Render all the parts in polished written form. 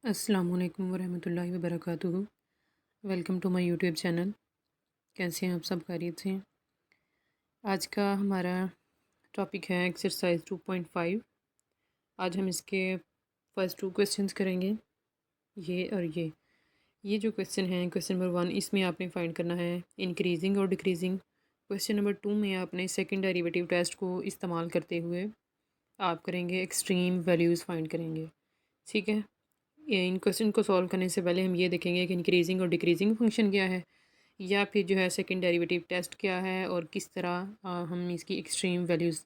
अस्सलाम वालेकुम वरहमतुल्लाहि वबरकातुहू। Welcome to my YouTube channel. कैसे हैं आप सब? खैरियत से हैं? आज का हमारा टॉपिक है एक्सरसाइज 2.5। आज हम इसके फर्स्ट 2 क्वेश्चंस करेंगे, ये और ये जो क्वेश्चन है, क्वेश्चन नंबर 1, इसमें आपने फाइंड करना है इंक्रीजिंग और डिक्रीजिंग। क्वेश्चन नंबर 2 में आपने सेकंड डेरिवेटिव टेस्ट को इस्तेमाल करते हुए आप करेंगे एक्सट्रीम वैल्यूज़ फाइंड करेंगे। ठीक है, इन क्वेश्चन को सॉल्व करने से पहले हम ये देखेंगे कि इंक्रीजिंग और डिक्रीजिंग फंक्शन क्या है, या फिर जो है सेकंड डेरिवेटिव टेस्ट क्या है और किस तरह हम इसकी एक्सट्रीम वैल्यूज़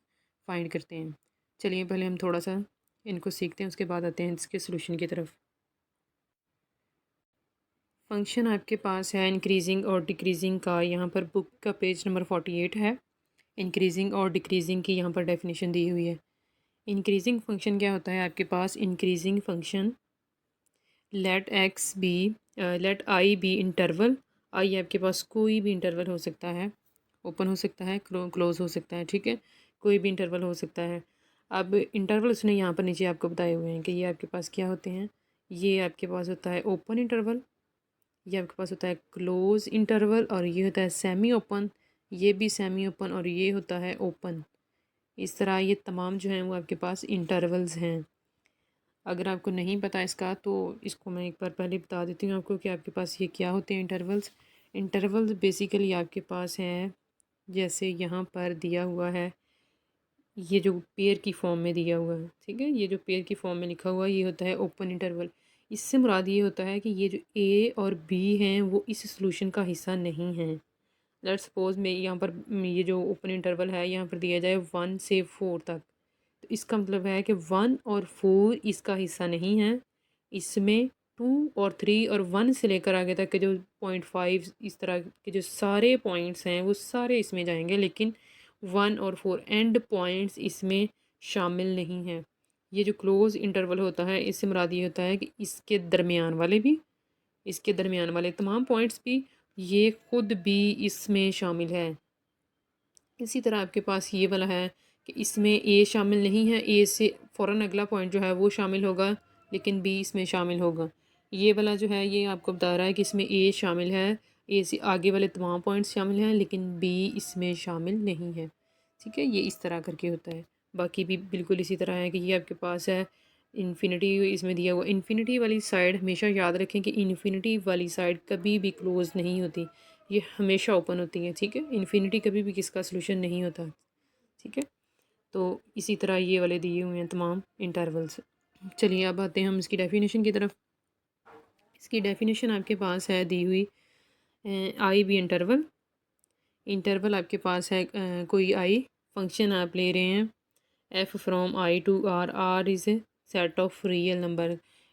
फाइंड करते हैं। चलिए पहले हम थोड़ा सा इनको सीखते हैं, उसके बाद आते हैं इसके सोल्यूशन की तरफ। फंक्शन आपके पास है इंक्रीजिंग और डिक्रीजिंग का, यहाँ पर बुक का पेज नंबर 48 है। इंक्रीजिंग और डिक्रीजिंग की यहाँ पर डेफिनेशन दी हुई है। इंक्रीजिंग फंक्शन क्या होता है आपके पास? इंक्रीजिंग फंक्शन लेट आई बी इंटरवल। आई आपके पास कोई भी इंटरवल हो सकता है, ओपन हो सकता है, क्लोज हो सकता है, ठीक है, कोई भी इंटरवल हो सकता है। अब इंटरवल उसने यहाँ पर नीचे आपको बताए हुए हैं कि ये आपके पास क्या होते हैं। ये आपके पास होता है ओपन इंटरवल, ये आपके पास होता है क्लोज इंटरवल, और ये होता है सेमी ओपन, ये भी सेमी ओपन, और ये होता है ओपन। इस तरह ये तमाम जो हैं वो आपके पास इंटरवल्स हैं। अगर आपको नहीं पता इसका तो इसको मैं एक बार पहले बता देती हूँ आपको कि आपके पास ये क्या होते हैं इंटरवल्स। इंटरवल्स बेसिकली आपके पास हैं, जैसे यहाँ पर दिया हुआ है, ये जो पेयर की फॉर्म में दिया हुआ है, ठीक है, ये जो पेयर की फॉर्म में लिखा हुआ है ये होता है ओपन इंटरवल। इससे मुराद ये होता है कि ये जो ए और बी हैं वो इस सोल्यूशन का हिस्सा नहीं हैं। लेट्स सपोज मैं यहाँ पर ये जो ओपन इंटरवल है यहाँ पर दिया जाए 1 से 4 तक, तो इसका मतलब है कि 1 और 4 इसका हिस्सा नहीं है। इसमें 2 और 3 और 1 से लेकर आगे तक के जो 0.5 इस तरह के जो सारे पॉइंट्स हैं वो सारे इसमें जाएंगे, लेकिन 1 और 4 एंड पॉइंट्स इसमें शामिल नहीं हैं। ये जो क्लोज इंटरवल होता है इससे मुराद ये होता है कि इसके दरमियान वाले भी, इसके दरमियान वाले तमाम पॉइंट्स भी, ये खुद भी इसमें शामिल है। इसी तरह आपके पास ये वाला है कि इसमें ए शामिल नहीं है, ए से फ़ौरन अगला पॉइंट जो है वो शामिल होगा, लेकिन बी इसमें शामिल होगा। ये वाला जो है ये आपको बता रहा है कि इसमें ए शामिल है, ए से आगे वाले तमाम पॉइंट्स शामिल हैं, लेकिन बी इसमें शामिल नहीं है। ठीक है, ये इस तरह करके होता है। बाकी भी बिल्कुल इसी तरह है कि ये आपके पास है इन्फिनिटी इसमें दिया हुआ। इन्फिनिटी वाली साइड हमेशा याद रखें कि इन्फिनिटी वाली साइड कभी भी क्लोज़ नहीं होती, ये हमेशा ओपन होती हैं। ठीक है, इन्फिनिटी कभी भी किसका सलूशन नहीं होता। ठीक है, तो इसी तरह ये वाले दिए हुए हैं तमाम इंटरवल्स। चलिए अब आते हैं हम इसकी डेफिनेशन की तरफ। इसकी डेफिनेशन आपके पास है दी हुई, आई बी इंटरवल। इंटरवल आपके पास है कोई आई, फंक्शन आप ले रहे हैं f from I to R, R is a set of real number.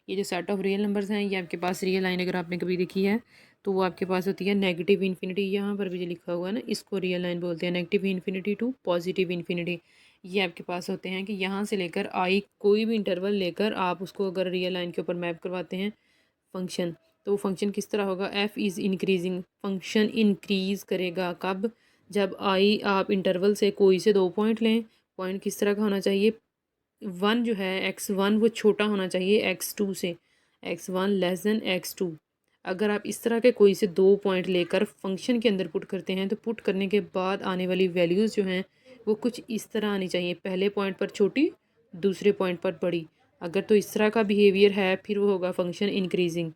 ये जो सेट ऑफ रियल नंबर्स हैं ये आपके पास रियल लाइन अगर आपने कभी देखी है तो वो आपके पास होती है नेगेटिव इन्फिनिटी। यहाँ पर भी जो लिखा हुआ है ना, इसको रियल लाइन बोलते हैं, negative infinity to positive infinity. ये आपके पास होते हैं कि यहाँ से लेकर आई कोई भी इंटरवल लेकर आप उसको अगर रियल लाइन के ऊपर मैप करवाते हैं फंक्शन, तो वो फंक्शन किस तरह होगा? F is increasing, function increase करेगा कब? जब आई आप इंटरवल से कोई से 2 पॉइंट लें। पॉइंट किस तरह का होना चाहिए? 1 जो है x1 वो छोटा होना चाहिए x2 से, x1 लेस देन x2। अगर आप इस तरह के कोई से 2 पॉइंट लेकर फंक्शन के अंदर पुट करते हैं तो पुट करने के बाद आने वाली वैल्यूज़ जो हैं वो कुछ इस तरह आनी चाहिए, पहले पॉइंट पर छोटी, दूसरे पॉइंट पर बड़ी। अगर तो इस तरह का बिहेवियर है फिर वो होगा फंक्शन इंक्रीजिंग।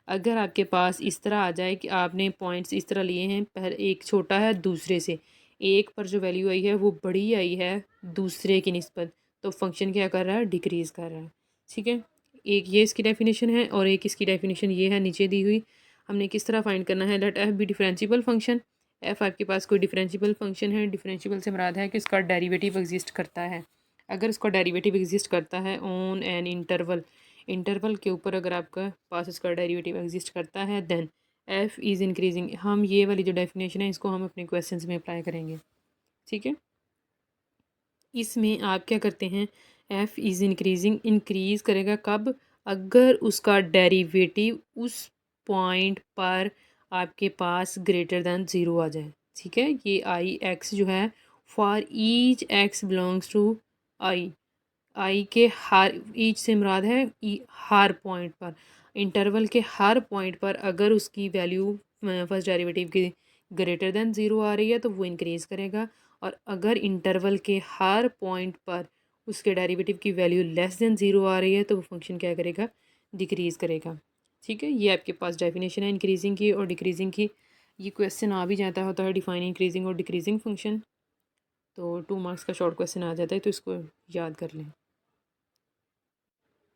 अगर आपके पास इस तरह आ जाए कि आपने पॉइंट्स इस तरह लिए हैं, पहले एक छोटा है दूसरे से, एक पर जो वैल्यू आई है वो बड़ी आई है दूसरे की निस्बत, तो फंक्शन क्या कर रहा है? डिक्रीज़ कर रहा है। ठीक है, एक ये इसकी डेफिनेशन है और एक इसकी डेफिनेशन ये है नीचे दी हुई। हमने किस तरह फाइंड करना है? Let f be differentiable function. F आपके पास कोई डिफरेंशियबल फंक्शन है, डिफरेंशियबल से मुराद है कि इसका डेरिवेटिव एग्जिस्ट करता है। अगर इसका डेरिवेटिव एग्जिस्ट करता है ऑन एन इंटरवल, इंटरवल के ऊपर अगर आपका पास इसका डेरिवेटिव एग्जिस्ट करता है, देन एफ़ इज़ इंक्रीजिंग। हम ये वाली जो डेफिनेशन है इसको हम अपने क्वेश्चंस में अप्लाई करेंगे। ठीक है, इसमें आप क्या करते हैं? एफ़ इज़ इंक्रीजिंग, इंक्रीज़ करेगा कब? अगर उसका डेरिवेटिव उस पॉइंट पर आपके पास ग्रेटर दैन 0 आ जाए। ठीक है, ये आई एक्स जो है, for each X belongs to I, I के हर, ईच से मुराद है हर पॉइंट पर, इंटरवल के हर पॉइंट पर अगर उसकी वैल्यू फर्स्ट डेरिवेटिव की ग्रेटर देन ज़ीरो आ रही है तो वो इंक्रीज़ करेगा, और अगर इंटरवल के हर पॉइंट पर उसके डेरिवेटिव की वैल्यू लेस देन ज़ीरो आ रही है तो वो फंक्शन क्या करेगा, डिक्रीज़ करेगा। ठीक है, ये आपके पास डेफिनेशन है इंक्रीजिंग की और डिक्रीजिंग की। ये क्वेश्चन आ भी जाता होता है डिफाइन इंक्रीजिंग और डिक्रीजिंग फंक्शन, तो 2 मार्क्स का शॉर्ट क्वेश्चन आ जाता है, तो इसको याद कर लें।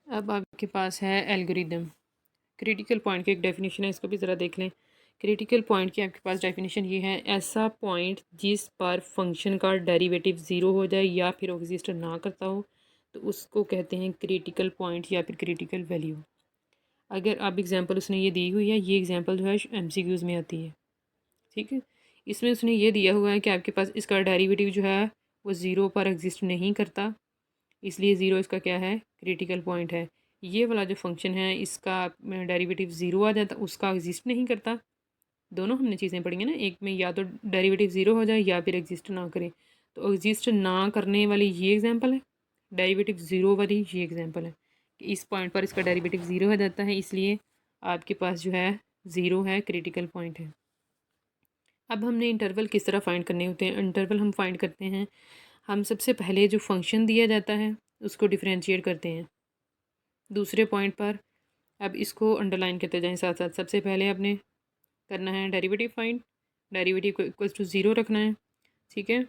अब आपके पास है एल्गोरिदम। क्रिटिकल पॉइंट की एक डेफिनेशन है, इसको भी ज़रा देख लें। क्रिटिकल पॉइंट की आपके पास डेफिनेशन ये है, ऐसा पॉइंट जिस पर फंक्शन का डेरिवेटिव ज़ीरो हो जाए या फिर एग्जिस्ट ना करता हो तो उसको कहते हैं क्रिटिकल पॉइंट या फिर क्रिटिकल वैल्यू। अगर आप एग्जांपल उसने ये दी हुई है, ये एग्जांपल जो है एमसीक्यूज़ में आती है। ठीक है, इसमें उसने ये दिया हुआ है कि आपके पास इसका डेरिवेटिव जो है वो ज़ीरो पर एग्जिस्ट नहीं करता, इसलिए ज़ीरो इसका क्या है, क्रिटिकल पॉइंट है। ये वाला जो फंक्शन है इसका डेरिवेटिव ज़ीरो आ जाता, उसका एग्जिस्ट नहीं करता। दोनों हमने चीज़ें पढ़ी हैं ना, एक में या तो डेरिवेटिव ज़ीरो हो जाए या फिर एग्जिस्ट ना करे, तो एग्जिस्ट ना करने वाली ये एग्जांपल है, डेरिवेटिव ज़ीरो वाली ये एग्जांपल है कि इस पॉइंट पर इसका डेरिवेटिव ज़ीरो हो जाता है, इसलिए आपके पास जो है ज़ीरो है, क्रिटिकल पॉइंट है। अब हमने इंटरवल किस तरह फाइंड करने होते हैं। इंटरवल हम फाइंड करते हैं, हम सबसे पहले जो फंक्शन दिया जाता है उसको डिफ्रेंशिएट करते हैं दूसरे पॉइंट पर। अब इसको अंडरलाइन करते जाएं साथ साथ। सबसे पहले आपने करना है डेरिवेटिव फाइंड, डेरिवेटिव को इक्वल्स टू ज़ीरो रखना है। ठीक है,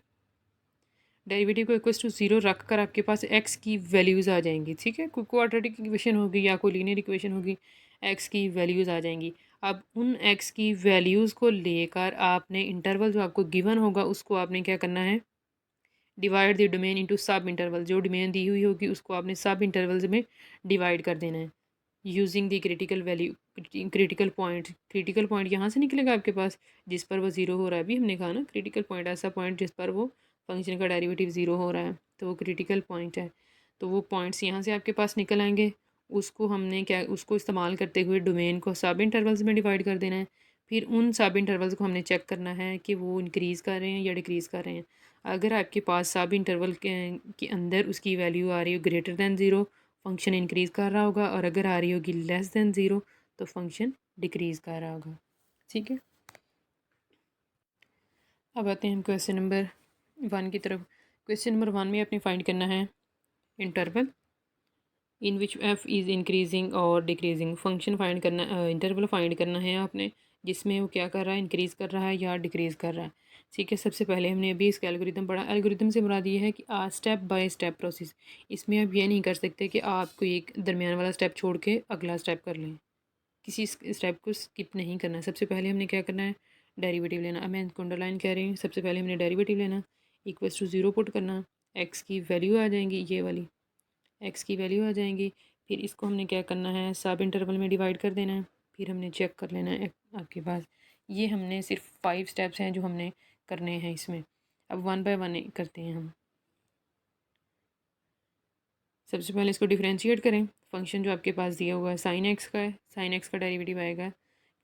डेरिवेटिव को इक्वल्स टू ज़ीरो रख कर आपके पास एक्स की वैल्यूज़ आ जाएंगी। ठीक है, कोई क्वाड्रेटिक इक्वेशन होगी या कोई लीनियर इक्वेशन होगी, एक्स की वैल्यूज़ आ जाएंगी। अब उन एक्स की वैल्यूज़ को लेकर आपने इंटरवल जो आपको गिवन होगा उसको आपने क्या करना है, डिवाइड द डोमेन इनटू सब इंटरवल। जो डोमेन दी हुई होगी उसको आपने सब इंटरवल्स में डिवाइड कर देना है using the critical value, critical point यहाँ से निकलेगा आपके पास जिस पर वो ज़ीरो हो रहा है। अभी हमने कहा ना क्रिटिकल पॉइंट ऐसा पॉइंट जिस पर वो फंक्शन का डेरिवेटिव ज़ीरो हो रहा है, तो वो क्रिटिकल पॉइंट है। तो वो पॉइंट्स यहाँ से आपके पास निकल आएंगे, उसको हमने क्या, उसको इस्तेमाल करते हुए डोमेन को सब इंटरवल्स में डिवाइड कर देना है। फिर उन सब इंटरवल्स को हमने चेक करना है कि वो इंक्रीज़ कर रहे हैं या डिक्रीज़ कर रहे हैं। अगर आपके पास सब इंटरवल के अंदर उसकी वैल्यू आ रही हो greater than zero, function increase कर रहा होगा, और अगर आ रही होगी लेस दैन ज़ीरो तो फंक्शन डिक्रीज़ कर रहा होगा। ठीक है, अब आते हैं हम क्वेश्चन नंबर 1 की तरफ। क्वेश्चन नंबर 1 में आपने फाइंड करना है interval in which F is increasing और डिक्रीजिंग। फंक्शन फाइंड करना, इंटरवल फाइंड करना है आपने जिसमें वो क्या कर रहा है, इंक्रीज़ कर रहा है या डिक्रीज़ कर रहा है। ठीक है, सबसे पहले हमने अभी इसका एल्गोरिदम पढ़ा। एल्गोरिदम से मुराद ये है कि स्टेप बाय स्टेप प्रोसेस। इसमें आप ये नहीं कर सकते कि आप कोई एक दरमियान वाला स्टेप छोड़ के अगला स्टेप कर लें, किसी स्टेप को स्किप नहीं करना। सबसे पहले हमने क्या करना है, डेरिवेटिव लेना। अब मैं इसको अंडरलाइन कह रही हूँ, सबसे पहले हमने डेरिवेटिव लेना, इक्वल्स टू ज़ीरो पुट करना, एक्स की वैल्यू आ जाएंगी, ये वाली एक्स की वैल्यू आ जाएंगी। फिर इसको हमने क्या करना है, सब इंटरवल में डिवाइड कर देना है। फिर हमने चेक कर लेना है आपके पास। ये हमने सिर्फ 5 स्टेप्स हैं जो हमने करने हैं इसमें। अब 1 बाय 1 करते हैं हम। सबसे पहले इसको डिफ्रेंशिएट करें। फंक्शन जो आपके पास दिया हुआ है साइन एक्स का है, साइन एक्स का डेरिवेटिव आएगा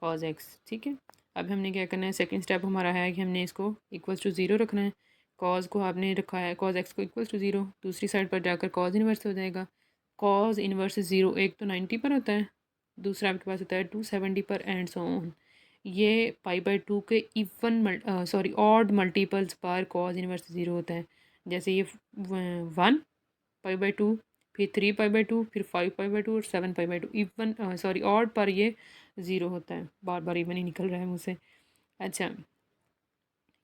कॉज एक्स। ठीक है, अब हमने क्या करना है, सेकंड स्टेप हमारा है कि हमने इसको इक्वल्स टू ज़ीरो रखना है। कॉज को आपने रखा है, कॉज एक्स को इक्वल्स टू ज़ीरो, दूसरी साइड पर जाकर कॉज इन्वर्स हो जाएगा। कॉज इन्वर्स ज़ीरो, एक तो 90 पर होता है, दूसरा आपके पास होता है 270 पर, एंड सो ऑन। ये पाई बाई टू के इवन सॉरी ऑड मल्टीपल्स पर कॉज इन्वर्स ज़ीरो होता है। जैसे ये 1 पाई बाई टू, फिर 3 पाई बाई टू, फिर 5 पाई बाई टू और 7 pi by two. Even sorry odd पर ये ज़ीरो होता है, बार बार इवन ही निकल रहा है मुझसे। अच्छा,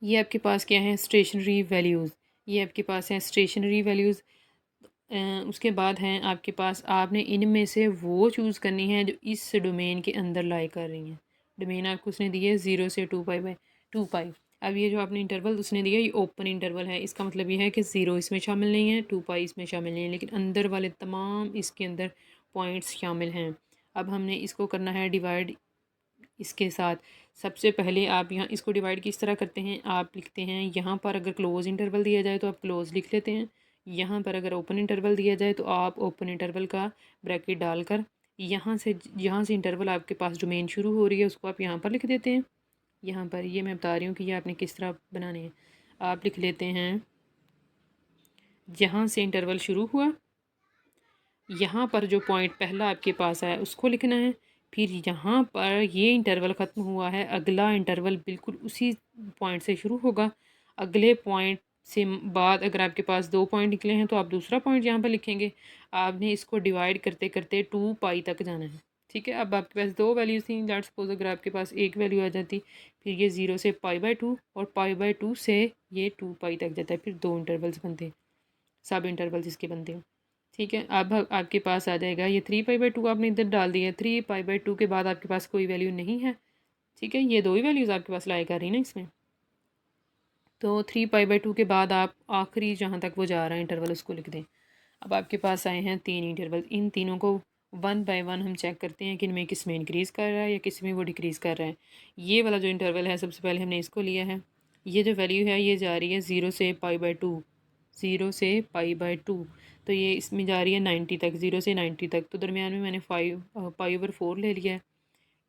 ये आपके पास क्या है, स्टेशनरी वैल्यूज़। ये आपके पास है स्टेशनरी वैल्यूज़। उसके बाद हैं आपके पास, आपने इनमें से वो चूज़ करनी है जो इस डोमेन के अंदर लाई कर रही हैं। डोमेन आपको उसने दी है 0 से 2 पाई बाई 2 पाई। अब ये जो आपने इंटरवल उसने दिया ये ओपन इंटरवल है, इसका मतलब ये है कि 0 इसमें शामिल नहीं है, 2 पाई इसमें शामिल नहीं है, लेकिन अंदर वाले तमाम इसके अंदर पॉइंट्स शामिल हैं। अब हमने इसको करना है डिवाइड इसके साथ। सबसे पहले आप यहाँ इसको डिवाइड किस तरह करते हैं, आप लिखते हैं यहाँ पर अगर क्लोज़ इंटरवल दिया जाए तो आप क्लोज़ लिख लेते हैं, यहाँ पर अगर ओपन इंटरवल दिया जाए तो आप ओपन इंटरवल का ब्रैकेट डालकर यहाँ से इंटरवल आपके पास जो मेन शुरू हो रही है उसको आप यहाँ पर लिख देते हैं। यहाँ पर ये मैं बता रही हूँ कि ये आपने किस तरह बनाने हैं। आप लिख लेते हैं जहाँ से इंटरवल शुरू हुआ यहाँ पर जो पॉइंट पहला आपके पास है उसको लिखना है। फिर यहाँ पर ये इंटरवल ख़त्म हुआ है, अगला इंटरवल बिल्कुल उसी पॉइंट से शुरू होगा। अगले पॉइंट से बाद अगर आपके पास 2 पॉइंट निकले हैं तो आप दूसरा पॉइंट यहाँ पर लिखेंगे। आपने इसको डिवाइड करते करते 2 पाई तक जाना है। ठीक है, अब आपके पास 2 वैल्यूज़ थी, लेट्स सपोज अगर आपके पास एक वैल्यू आ जाती, फिर ये 0 से पाई/2 और पाई/2 से ये 2 पाई तक जाता है, फिर 2 इंटरवल्स बनते हैं, सब इंटरवल्स इसके बनते हैं। ठीक है, अब आपके पास आ जाएगा ये 3 पाई/2 आपने इधर डाल दिया है। 3 पाई/2 के बाद आपके पास कोई वैल्यू नहीं है। ठीक है, ये दो ही वैल्यूज़ आपके पास लाई कर रही ना इसमें। तो 3 पाई/2 के बाद आप आखिरी जहाँ तक वो जा रहा है इंटरवल उसको लिख दें। अब आपके पास आए हैं 3 इंटरवल, इन तीनों को 1 बाय 1 हम चेक करते हैं कि इनमें किस में इंक्रीज़ कर रहा है या किस में वो डिक्रीज़ कर रहा है। ये वाला जो इंटरवल है सबसे पहले हमने इसको लिया है। ये जो वैल्यू है ये जा रही है 0 से पाई/2, 0 से पाई/2, तो ये इसमें जा रही है 90 तक, 0 से 90 तक। तो दरमियान में मैंने 5/4 ले लिया है।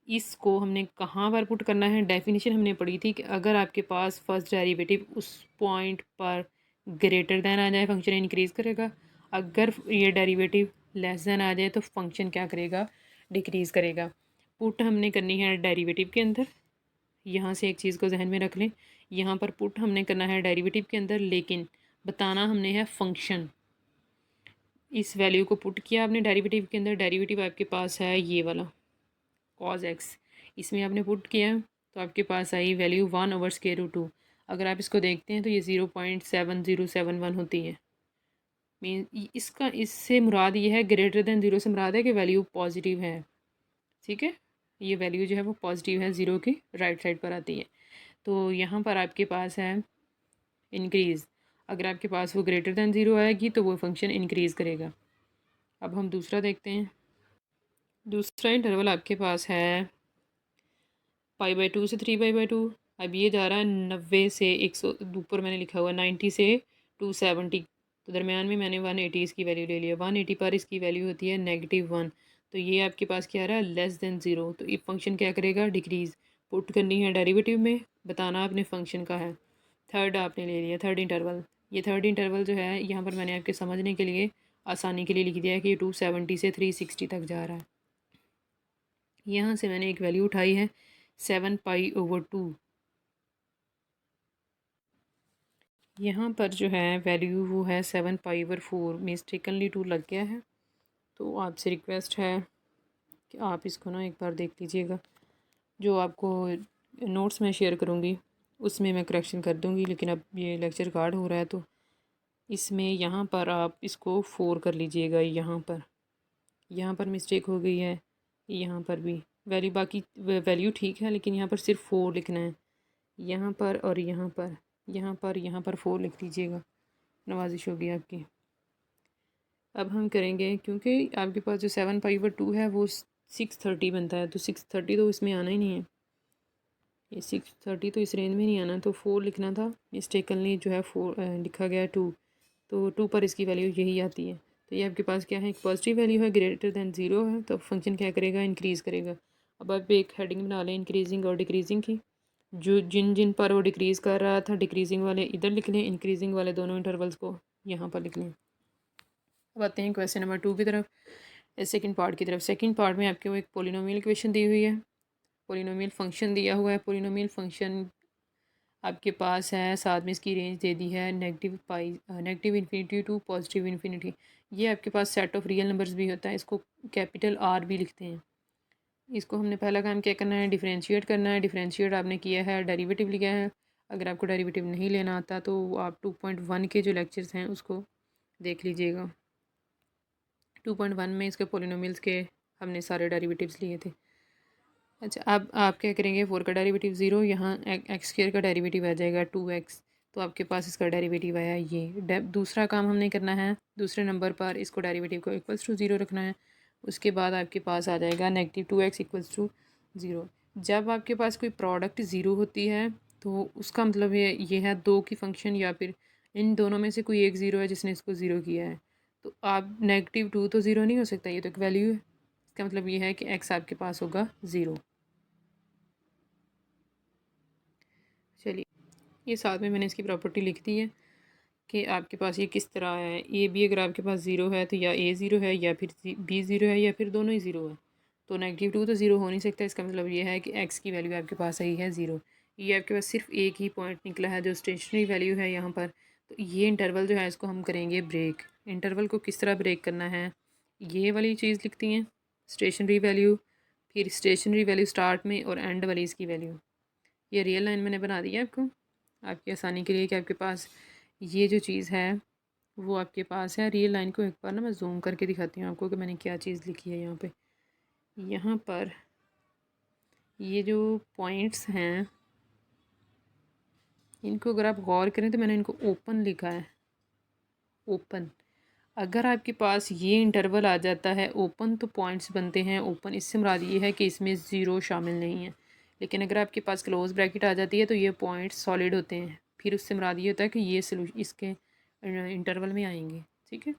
इसको हमने कहाँ पर पुट करना है, डेफिनेशन हमने पढ़ी थी कि अगर आपके पास फर्स्ट डेरिवेटिव उस पॉइंट पर ग्रेटर दैन आ जाए फंक्शन इंक्रीज़ करेगा, अगर ये डेरिवेटिव लेस दैन आ जाए तो फंक्शन क्या करेगा, डिक्रीज़ करेगा। पुट हमने करनी है डेरिवेटिव के अंदर। यहाँ से एक चीज़ को जहन में रख लें, यहाँ पर पुट हमने करना है डेरिवेटिव के अंदर, लेकिन बताना हमने है फंक्शन। इस वैल्यू को पुट किया आपने डेरिवेटिव के अंदर, डेरिवेटिव आपके पास है ये वाला cos x, इसमें आपने पुट किया तो आपके पास आई वैल्यू 1/√2। अगर आप इसको देखते हैं तो ये 0.7071 होती है। मीन इसका इससे मुराद ये है, ग्रेटर देन 0 से मुराद है कि वैल्यू पॉजिटिव है। ठीक है, ये वैल्यू जो है वो पॉजिटिव है, 0 की राइट साइड पर आती है। तो यहाँ पर आपके पास है इंक्रीज़। अगर आपके पास वो ग्रेटर दैन 0 आएगी तो वो फंक्शन इंक्रीज़ करेगा। अब हम दूसरा देखते हैं। दूसरा इंटरवल आपके पास है पाई/2 से 3 पाई/2। अब ये जा रहा है 90 से 100, ऊपर मैंने लिखा हुआ 90 से 270, तो दरमियान में मैंने 180 इसकी वैल्यू ले लिया। 180 पर इसकी वैल्यू होती है -1, तो ये आपके पास क्या आ रहा है, लेस देन 0। तो ये फंक्शन क्या करेगा, डिक्रीज़। पुट करनी है डेरिवेटिव में, बताना अपने फंक्शन का है। थर्ड आपने ले लिया, थर्ड इंटरवल। ये थर्ड इंटरवल जो है यहाँ पर मैंने आपके समझने के लिए, आसानी के लिए लिख दिया है कि ये 270 से 360 तक जा रहा है। यहाँ से मैंने एक वैल्यू उठाई है 7 पाई/2। यहाँ पर जो है वैल्यू वो है 7 पाई/4, मिस्टेकनली 2 लग गया है। तो आपसे रिक्वेस्ट है कि आप इसको ना एक बार देख लीजिएगा। जो आपको नोट्स में शेयर करूँगी उसमें मैं करेक्शन कर दूँगी, लेकिन अब ये लेक्चर रिकॉर्ड हो रहा है तो इसमें यहाँ पर आप इसको 4 कर लीजिएगा। यहाँ पर मिस्टेक हो गई है, यहाँ पर भी वैल्यू, बाकी वैल्यू ठीक है लेकिन यहाँ पर सिर्फ 4 लिखना है। यहाँ पर और यहाँ पर 4 लिख दीजिएगा, नवाजिश होगी आपकी। अब हम करेंगे, क्योंकि आपके पास जो 7 पाई/2 है वो 630 बनता है, तो 630 तो इसमें आना ही नहीं है। ये 630 तो इस रेंज में नहीं आना, तो 4 लिखना था, मिस्टेकनली जो है 4 लिखा गया 2, तो 2 पर इसकी वैल्यू यही आती है। तो ये आपके पास क्या है, एक पॉजिटिव वैल्यू है, ग्रेटर दैन 0 है, तो फंक्शन क्या करेगा, इंक्रीज़ करेगा। अब आप एक हेडिंग बना लें इंक्रीजिंग और डिक्रीजिंग की। जो जिन जिन पर वो डिक्रीज़ कर रहा था, डिक्रीजिंग वाले इधर लिख लें, इंक्रीजिंग वाले दोनों इंटरवल्स को यहाँ पर लिख लें। अब आते हैं क्वेश्चन नंबर 2 की तरफ, सेकंड पार्ट की तरफ। सेकंड पार्ट में आपके वो एक पोलिनोमियल इक्वेशन दी हुई है, पोलिनोमियल फंक्शन दिया हुआ है। पोलिनोमियल फंक्शन आपके पास है, साथ में इसकी रेंज दे दी है -इन्फिनिटी टू पॉजिटिव इन्फिनिटी। ये आपके पास सेट ऑफ रियल नंबर्स भी होता है, इसको कैपिटल R भी लिखते हैं। इसको हमने पहला काम क्या करना है, डिफरेंशिएट करना है। डिफरेंशिएट आपने किया है, डेरिवेटिव लिया है। अगर आपको डेरिवेटिव नहीं लेना आता तो आप 2.1 के जो लेक्चर्स हैं उसको देख लीजिएगा। 2.1 में इसके पोलिनोमियल्स के हमने सारे डेरिवेटिव्स लिए थे। अच्छा, अब आप क्या करेंगे, 4 का डेरिवेटिव 0, यहाँ x² का डेरिवेटिव आ जाएगा 2x, तो आपके पास इसका डेरिवेटिव आया ये। दूसरा काम हमने करना है, दूसरे नंबर पर इसको डेरिवेटिव को इक्वल्स टू 0 रखना है। उसके बाद आपके पास आ जाएगा -2x इक्वल्स टू 0। जब आपके पास कोई प्रोडक्ट 0 होती है तो उसका मतलब ये है दो की फंक्शन, या फिर इन दोनों में से कोई एक 0 है जिसने इसको 0 किया है। तो आप -2 तो 0 नहीं हो सकता, ये तो एक वैल्यू है। इसका मतलब ये है कि x आपके पास होगा 0। चलिए, ये साथ में मैंने इसकी प्रॉपर्टी लिख दी है कि आपके पास ये किस तरह है। ए बी अगर आपके पास ज़ीरो है तो या ए ज़ीरो है या फिर बी ज़ीरो है या फिर दोनों ही ज़ीरो है। तो -2 तो ज़ीरो हो नहीं सकता। इसका मतलब ये है कि एक्स की वैल्यू आपके पास आई है ज़ीरो। ये आपके पास सिर्फ एक ही पॉइंट निकला है जो स्टेशनरी वैल्यू है यहाँ पर। तो ये इंटरवल जो है इसको हम करेंगे ब्रेक। इंटरवल को किस तरह ब्रेक करना है, ये वाली चीज़ लिखती हैं स्टेशनरी वैल्यू, फिर स्टेशनरी वैल्यू स्टार्ट में और एंड वाली इसकी वैल्यू। ये रियल लाइन मैंने बना दी है आपको आपकी आसानी के लिए कि आपके पास ये जो चीज़ है वो आपके पास है। रियल लाइन को एक बार ना मैं जूम करके दिखाती हूँ आपको कि मैंने क्या चीज़ लिखी है यहाँ पे। यहाँ पर ये जो पॉइंट्स हैं इनको अगर आप गौर करें तो मैंने इनको ओपन लिखा है, ओपन। अगर आपके पास ये इंटरवल आ जाता है ओपन तो पॉइंट्स बनते हैं ओपन। इससे मुराद ये है कि इसमें ज़ीरो शामिल नहीं है। लेकिन अगर आपके पास क्लोज ब्रैकेट आ जाती है तो ये पॉइंट्स सॉलिड होते हैं। फिर उससे मुराद ये होता है कि ये सोल्यूशन इसके इंटरवल में आएंगे। ठीक है।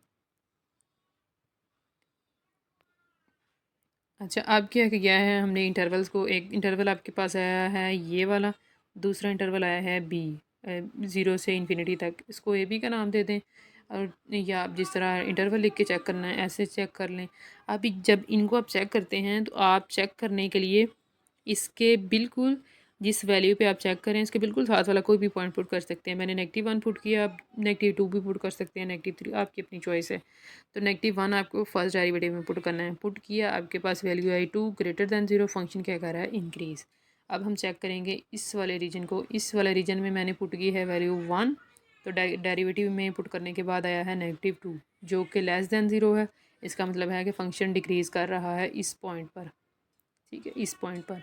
अच्छा, अब क्या किया है हमने इंटरवल्स को, एक इंटरवल आपके पास आया है ये वाला, दूसरा इंटरवल आया है बी, ज़ीरो से इन्फिनिटी तक। इसको ए बी का नाम दे दें और या आप जिस तरह इंटरवल लिख के चेक करना है ऐसे चेक कर लें। अभी जब इनको आप चेक करते हैं तो आप चेक करने के लिए इसके बिल्कुल जिस वैल्यू पे आप चेक करें इसके बिल्कुल साथ वाला कोई भी पॉइंट पुट कर सकते हैं। मैंने -1 पुट किया, आप -2 भी पुट कर सकते हैं, -3, आपकी अपनी चॉइस है। तो -1 आपको फर्स्ट डेरिवेटिव में पुट करना है। पुट किया, आपके पास वैल्यू आई 2 ग्रेटर दैन 0। फंक्शन क्या कर रहा है, इंक्रीज़। अब हम चेक करेंगे इस वाले रीजन को। इस वाले रीजन में मैंने पुट की है वैल्यू 1, तो डेरिवेटिव में पुट करने के बाद आया है -2 जो कि लेस दैन 0 है। इसका मतलब है कि फ़ंक्शन डिक्रीज़ कर रहा है इस पॉइंट पर। ठीक है, इस पॉइंट पर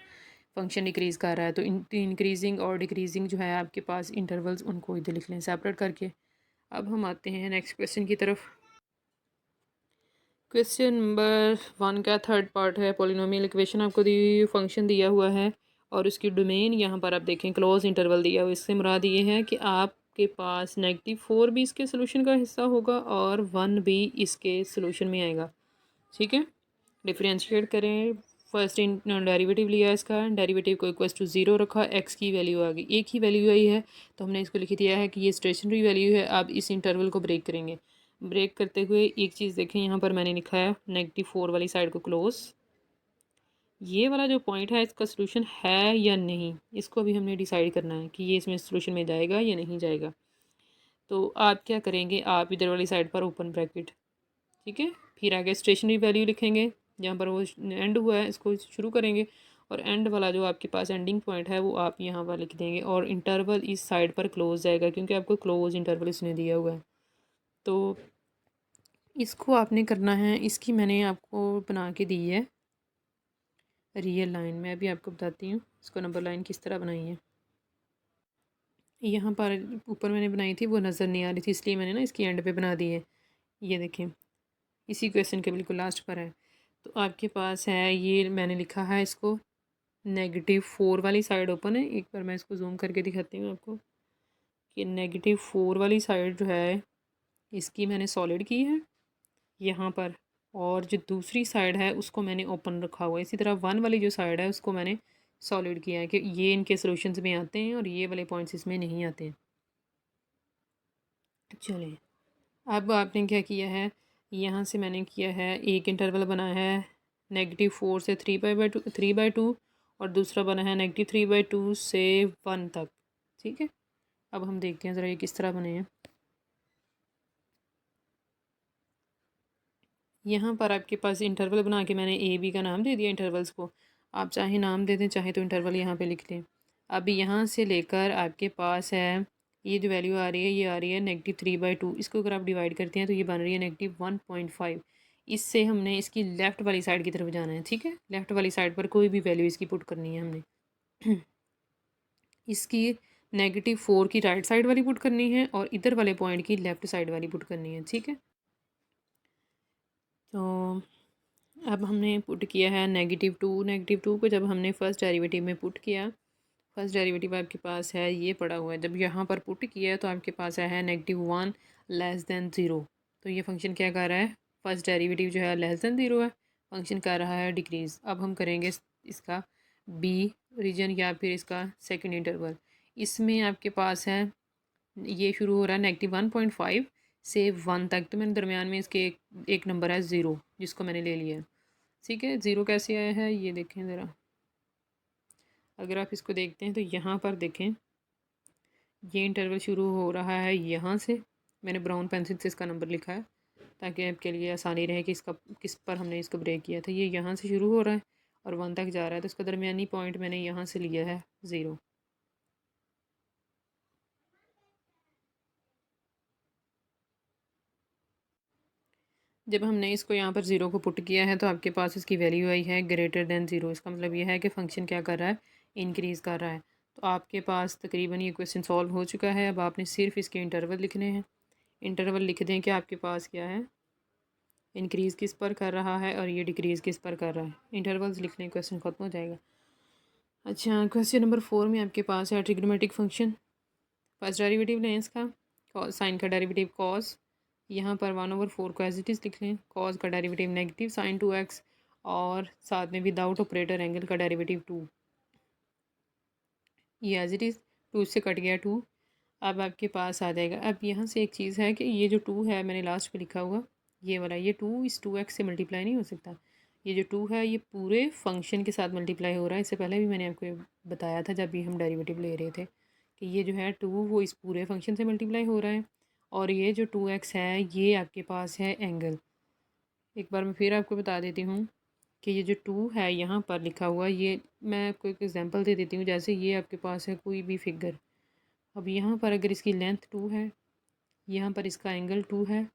फंक्शन डिक्रीज़ कर रहा है। तो इंक्रीजिंग और डिक्रीजिंग जो है आपके पास इंटरवल्स उनको इधर लिख लें सेपरेट करके। अब हम आते हैं नेक्स्ट क्वेश्चन की तरफ। क्वेश्चन नंबर 1 का थर्ड पार्ट है पॉलिनोमियल इक्वेशन। आपको दी फंक्शन दिया हुआ है और उसकी डोमेन यहाँ पर आप देखें क्लोज इंटरवल दिया हुआ। इससे मुराद ये है कि आपके पास -4 भी इसके सोल्यूशन का हिस्सा होगा और 1 भी इसके सोल्यूशन में आएगा। ठीक है, डिफरेंशिएट करें। फर्स्ट इन डेरिवेटिव लिया इसका, डेरिवेटिव को इक्वल टू 0 रखा, एक्स की वैल्यू आ गई, एक ही वैल्यू आई है तो हमने इसको लिख दिया है कि ये स्टेशनरी वैल्यू है। आप इस इंटरवल को ब्रेक करेंगे। ब्रेक करते हुए एक चीज़ देखें, यहाँ पर मैंने लिखा है -4 वाली साइड को क्लोज। ये वाला जो पॉइंट है इसका सोल्यूशन है या नहीं, इसको अभी हमने डिसाइड करना है कि ये इसमें सोल्यूशन में जाएगा या नहीं जाएगा। तो आप क्या करेंगे, आप इधर वाली साइड पर ओपन ब्रैकेट, ठीक है, फिर आगे स्टेशनरी वैल्यू लिखेंगे जहाँ पर वो एंड हुआ है इसको शुरू करेंगे और एंड वाला जो आपके पास एंडिंग पॉइंट है वो आप यहाँ पर लिख देंगे और इंटरवल इस साइड पर क्लोज जाएगा क्योंकि आपको क्लोज इंटरवल इसने दिया हुआ है। तो इसको आपने करना है, इसकी मैंने आपको बना के दी है रियल लाइन। मैं अभी आपको बताती हूँ इसको नंबर लाइन किस तरह बनाई है। यहाँ पर ऊपर मैंने बनाई थी वो नज़र नहीं आ रही थी इसलिए मैंने ना इसकी एंड पे बना दी है। ये देखें इसी क्वेश्चन के बिल्कुल लास्ट पर है। तो आपके पास है ये मैंने लिखा है इसको -4 वाली साइड ओपन है। एक बार मैं इसको जूम करके दिखाती हूँ आपको कि -4 वाली साइड जो है इसकी मैंने सॉलिड की है यहाँ पर, और जो दूसरी साइड है उसको मैंने ओपन रखा हुआ है। इसी तरह 1 वाली जो साइड है उसको मैंने सॉलिड किया है कि ये इनके सोल्यूशंस में आते हैं और ये वाले पॉइंट्स इसमें नहीं आते हैं। चलिए, अब आपने क्या किया है, यहाँ से मैंने किया है एक इंटरवल बना है -4 से 3/2 और दूसरा बना है -3/2 से 1 तक। ठीक है, अब हम देखते हैं ज़रा ये किस तरह बने हैं। यहाँ पर आपके पास इंटरवल बना के मैंने ए बी का नाम दे दिया इंटरवल्स को। आप चाहे नाम दे दें चाहे तो इंटरवल यहाँ पे लिख लें। अब यहाँ से लेकर आपके पास है ये जो वैल्यू आ रही है ये आ रही है -3/2। इसको अगर आप डिवाइड करते हैं तो ये बन रही है -1.5। इससे हमने इसकी लेफ़्ट वाली साइड की तरफ जाना है। ठीक है, लेफ़्ट वाली साइड पर कोई भी वैल्यू इसकी पुट करनी है हमने। इसकी -4 की राइट साइड वाली पुट करनी है और इधर वाले पॉइंट की लेफ़्ट साइड वाली पुट करनी है। ठीक है, तो अब हमने पुट किया है -2 को जब हमने फ़र्स्ट डेरिवेटिव में पुट किया, फ़र्स्ट डेरिवेटिव आपके पास है ये पड़ा हुआ है। जब यहाँ पर पुट किया तो आपके पास है -1 लेस दैन 0। तो ये फंक्शन क्या कर रहा है, फ़र्स्ट डेरिवेटिव जो है लेस दैन 0 है, फंक्शन कर रहा है डिक्रीज़। अब हम करेंगे इसका बी रीजन या फिर इसका सेकंड इंटरवल। इसमें आपके पास है ये शुरू हो रहा है -1.5 से 1 तक, तो मैंने दरमियान में इसके एक नंबर है 0 जिसको मैंने ले लिया है। ठीक है, 0 कैसे आया है ये देखें ज़रा। अगर आप इसको देखते हैं तो यहाँ पर देखें, ये इंटरवल शुरू हो रहा है यहाँ से। मैंने ब्राउन पेंसिल से इसका नंबर लिखा है ताकि आपके लिए आसानी रहे कि इसका किस पर हमने इसको ब्रेक किया था। ये यहाँ से शुरू हो रहा है और 1 तक जा रहा है, तो इसका दरमियानी पॉइंट मैंने यहाँ से लिया है 0। जब हमने इसको यहाँ पर 0 को पुट किया है तो आपके पास इसकी वैल्यू आई है ग्रेटर दैन 0। इसका मतलब यह है कि फ़ंक्शन क्या कर रहा है, इंक्रीज़ कर रहा है। तो आपके पास तकरीबन ये क्वेश्चन सॉल्व हो चुका है। अब आपने सिर्फ इसके इंटरवल लिखने हैं। इंटरवल लिख दें कि आपके पास क्या है, इंक्रीज़ किस पर कर रहा है और ये डिक्रीज़ किस पर कर रहा है। इंटरवल्स लिखने क्वेश्चन ख़त्म हो जाएगा। अच्छा, क्वेश्चन नंबर 4 में आपके पास है ट्रिग्नोमेट्रिक फंक्शन। फर्स्ट डेरिवेटिव लें इसका, साइन का डेरिवेटिव कॉस, यहाँ पर 1/4 को एज इट इज़ लिख लें। कॉस का डेरिवेटिव नेगेटिव साइन 2x और साथ में विदाउट ऑपरेटर एंगल का डेरिवेटिव 2। ये एज इट इज़ 2 से कट गया 2। अब आपके पास आ जाएगा। अब यहाँ से एक चीज़ है कि ये जो 2 है मैंने लास्ट में लिखा हुआ ये वाला, ये 2 इस 2x से मल्टीप्लाई नहीं हो सकता। ये जो 2 है ये पूरे फंक्शन के साथ मल्टीप्लाई हो रहा है। इससे पहले भी मैंने आपको बताया था जब भी हम डेरिवेटिव ले रहे थे कि ये जो है 2 वो इस पूरे फंक्शन से मल्टीप्लाई हो रहा है और ये जो 2x है ये आपके पास है एंगल। एक बार मैं फिर आपको बता देती हूँ कि ये जो 2 है यहाँ पर लिखा हुआ, ये मैं आपको एक एग्जांपल दे देती हूँ। जैसे ये आपके पास है कोई भी फिगर, अब यहाँ पर अगर इसकी लेंथ 2 है, यहाँ पर इसका एंगल 2 है,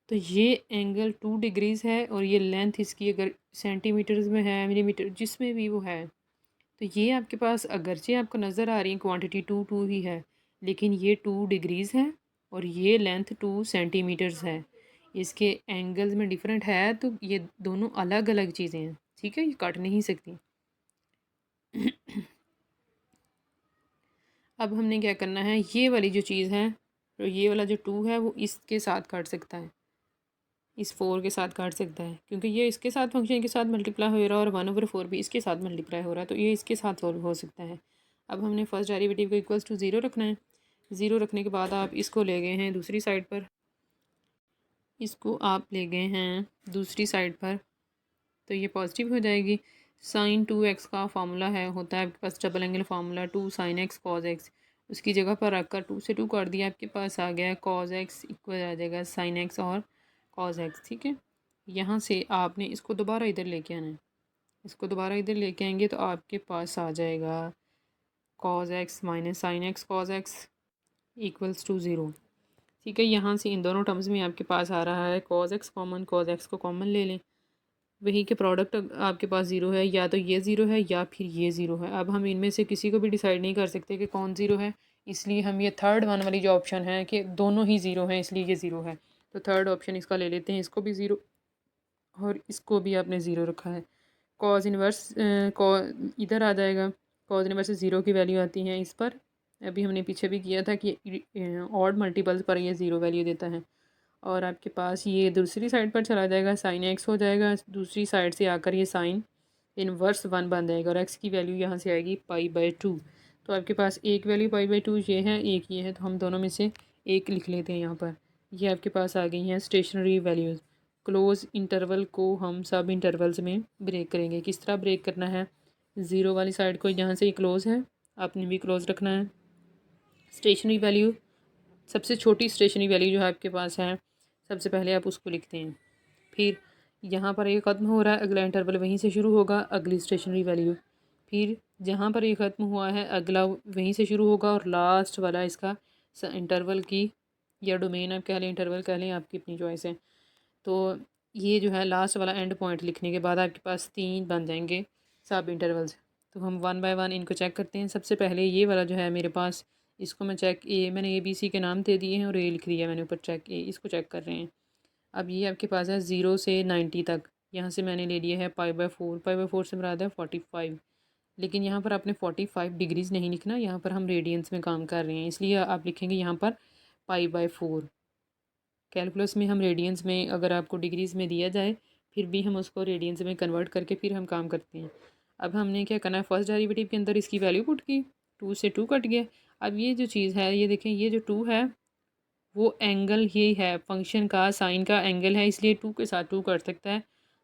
तो ये एंगल 2 डिग्रीज़ है और ये लेंथ इसकी अगर सेंटीमीटर्स में है, मिलीमीटर जिसमें भी वो है, तो ये आपके पास अगरचे आपको नज़र आ रही है क्वांटिटी 2 ही है, लेकिन ये 2 डिग्रीज़ है और ये लेंथ 2 सेंटीमीटर्स है। इसके एंगल्स में डिफरेंट है, तो ये दोनों अलग अलग चीज़ें हैं। ठीक है, ये कट नहीं सकती। अब हमने क्या करना है, ये वाली जो चीज़ है, तो ये वाला जो 2 है वो इसके साथ काट सकता है, इस 4 के साथ काट सकता है, क्योंकि ये इसके साथ फंक्शन के साथ मल्टीप्लाई हो रहा है और 1/4 भी इसके साथ मल्टीप्लाई हो रहा है, तो ये इसके साथ सॉल्व हो सकता है। अब हमने फर्स्ट डेरिवेटिव को इक्वल्स टू 0 रखना है। 0 रखने के बाद आप इसको ले गए हैं दूसरी साइड पर, इसको आप ले गए हैं दूसरी साइड पर, तो ये पॉजिटिव हो जाएगी। साइन 2x का फार्मूला है, होता है आपके पास double angle formula 2 sin x cos x, उसकी जगह पर रखकर 2 से 2 काट दिया, आपके पास आ गया cos x इक्वल आ जाएगा sin x और cos x। ठीक है, यहाँ से आपने इसको दोबारा इधर लेके आना है। इसको दोबारा इधर लेके आएंगे तो आपके पास आ जाएगा cos x minus sine x cos x equals to 0। ठीक है, यहाँ से इन दोनों टर्म्स में आपके पास आ रहा है cos x common, cos x को कॉमन ले लें, वही के प्रोडक्ट आपके पास 0 है, या तो ये 0 है या फिर ये 0 है। अब हम इनमें से किसी को भी डिसाइड नहीं कर सकते कि कौन 0 है, इसलिए हम ये थर्ड वन वाली जो ऑप्शन है कि दोनों ही 0 हैं इसलिए ये 0 है, तो थर्ड ऑप्शन इसका ले लेते हैं। इसको भी 0 और इसको भी आपने 0 रखा है। कॉज इन्वर्स इधर आ जाएगा, कॉज इन्वर्स 0 की वैल्यू आती है इस पर। अभी हमने पीछे भी किया था कि ऑड मल्टीपल्स पर ये 0 वैल्यू देता है, और आपके पास ये दूसरी साइड पर चला जाएगा, साइन एक्स हो जाएगा, दूसरी साइड से आकर ये साइन इनवर्स 1 बन जाएगा और एक्स की वैल्यू यहाँ से आएगी π/2। तो आपके पास एक वैल्यू π/2 ये है, एक ये है, तो हम दोनों में से एक लिख लेते हैं यहाँ पर। ये आपके पास आ गई हैं स्टेशनरी वैल्यूज़। क्लोज इंटरवल को हम सब इंटरवल्स में ब्रेक करेंगे। किस तरह ब्रेक करना है, 0 वाली साइड को यहाँ से क्लोज़ है, आपने भी क्लोज़ रखना है। स्टेशनरी वैल्यू, सबसे छोटी स्टेशनरी वैल्यू जो है आपके पास है, सबसे पहले आप उसको लिखते हैं। फिर यहाँ पर ये ख़त्म हो रहा है, अगला इंटरवल वहीं से शुरू होगा, अगली स्टेशनरी वैल्यू। फिर जहाँ पर ये ख़त्म हुआ है अगला वहीं से शुरू होगा और लास्ट वाला इसका इंटरवल की, या डोमेन आप कह लें, इंटरवल कह लें, आपकी अपनी चॉइस है। तो ये जो है लास्ट वाला एंड पॉइंट लिखने के बाद आपके पास 3 बन जाएंगे सब इंटरवल्स। तो हम 1 बाय 1 इनको चेक करते हैं। सबसे पहले ये वाला जो है मेरे पास, इसको मैं चेक मैंने ABC के नाम दे दिए हैं और लिख दिया मैंने ऊपर चेक इसको चेक कर रहे हैं। अब ये आपके पास है 0 से 90 तक, यहाँ से मैंने ले लिया है π/4, π/4 से मुराद है 45। लेकिन यहाँ पर आपने 45 डिग्रीज़ नहीं लिखना, यहाँ पर हम रेडियंस में काम कर रहे हैं, इसलिए आप लिखेंगे यहाँ पर π/4। कैलकुलस में हम रेडियंस में, अगर आपको डिग्रीज़ में दिया जाए फिर भी हम उसको रेडियंस में कन्वर्ट करके फिर हम काम करते हैं। अब हमने क्या करना है, फर्स्ट डेरिवेटिव के अंदर इसकी वैल्यू पुट की, 2 से 2 कट गया। अब ये जो चीज़ है, ये देखें, ये जो 2 है वो एंगल ही है, फंक्शन का साइन का एंगल है, इसलिए 2 के साथ 2 कर सकता है।